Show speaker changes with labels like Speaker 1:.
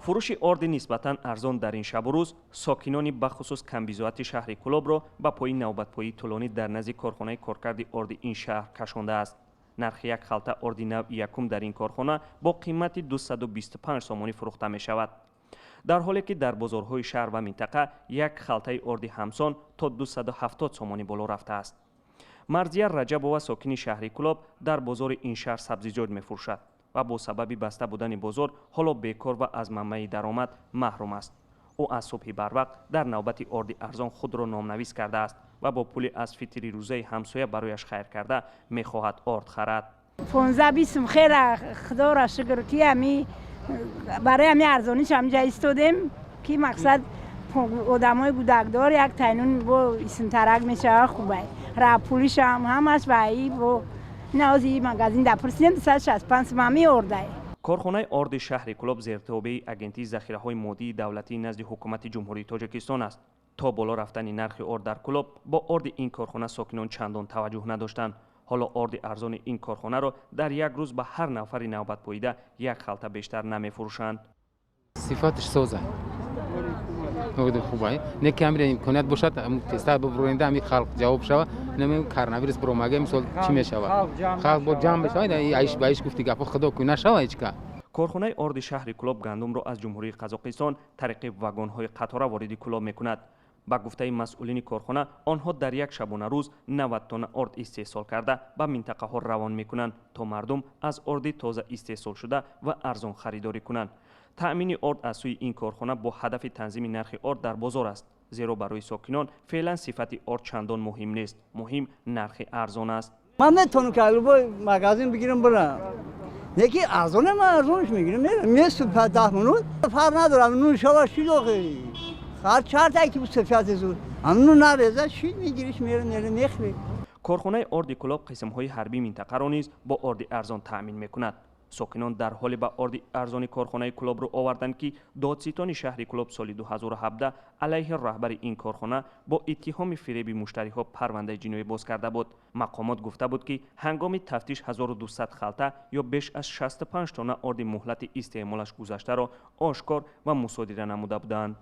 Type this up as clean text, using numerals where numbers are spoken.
Speaker 1: фурӯши орди нисбатан арзон дар ин шабу рӯз сокинони бахусус камбизоати шаҳри Кӯлобро ба пои навбатпоии тӯлонӣ дар назди корхонаи коркарди орди ин шаҳр кашондааст. нархи як халта орди навъи якум дар ин корхона бо қимати 225 сомонӣ фурӯхта мешавад, дар ҳоле ки дар бозорҳои шаҳр ва минтақа як халтаи орди ҳамсон то 270 сомонӣ боло рафтааст. Марзия Раҷабова сокини шаҳри Кӯлоб дар бозори ин шаҳр сабзиҷот мефурӯшад ва бо сабаби баста будани бозор ҳоло бекор ва аз манбаи даромад маҳрум аст. ӯ аз субҳи барвақт дар навбати орди арзон худро номнавис кардааст ва бо пули аз фитри рӯзаи ҳамсоя барояш хайр карда мехоҳад орд харад.
Speaker 2: 15-20 хела худоро шукр ки ами барои ами арзониш ҳамҷа истодем ки мақсад одамои гудакдор як тайнун бо исмтарак мешава хубай ра пулишам ҳамаш ваи бо наози магазин дапурсидем 265 сомон меордай.
Speaker 1: корхонаи орди шаҳри Кӯлоб зертавобаи агентии захираҳои моддии давлатии назди ҳукумати ҷумҳурии Тоҷикистон аст. то боло рафтани нархи орд дар Кӯлоб бо орди ин корхона сокинон чандон таваҷҷӯҳ надоштанд. ҳоло орди арзони ин корхонаро дар як рӯз ба ҳар нафари навбатпоида як халта бештар намефурӯшанд.
Speaker 3: صفاتش سوزه نقد خوبه نه که امیر امکانات باشد تست ببرونده امی خلق جواب شوه نمی کارناویرس بروماگه مثال چی میشوه خلق با جمع بشه ایش بایش گفتی گپ خدا کو نشوه هیچ کا
Speaker 1: корхонаи орди шаҳри Кӯлоб гандумро аз ҷумҳурии Қазоқистон тариқи вагонҳои қатора вориди Кӯлоб мекунад. ба гуфтаи масъулини корхона онҳо дар як шабона рӯз 90 тонна орд истеҳсол карда ба минтақаҳо равон мекунанд то мардум аз орди тоза истеҳсол шуда ва арзон харидорӣ кунанд. таъмини орд аз сӯи ин корхона бо ҳадафи танзими нархи орд дар бозор аст, зеро барои сокинон феълан сифати орд чандон муҳим нест, муҳим нархи арзон аст.
Speaker 4: ман метавонам ки албой магазин бигирам барам یکی ارزونه من ارزونش میگیرم میرم میست 10 منوت فرق نداره نون شوا شید آخه هر چهار تا که سفید زود نون نریزه شید میگیریش میره نره میخری
Speaker 1: корхонаи орди Кӯлоб қисмҳои ҳарбии минтақаро низ бо орди арзон таъмин мекунад. сокинон дар ҳоле ба орди арзони корхонаи Кӯлоб рӯ оварданд ки додситони шаҳри Кӯлоб соли 2017 алайҳи раҳбари ин корхона бо иттиҳоми фиреби муштариҳо парвандаи ҷиноӣ боз карда буд. мақомот гуфта буд ки ҳангоми тафтиш 1200 халта ё беш аз 65 тонна орди муҳлати истеъмолаш гузаштаро ошкор ва мусодира намуда буданд.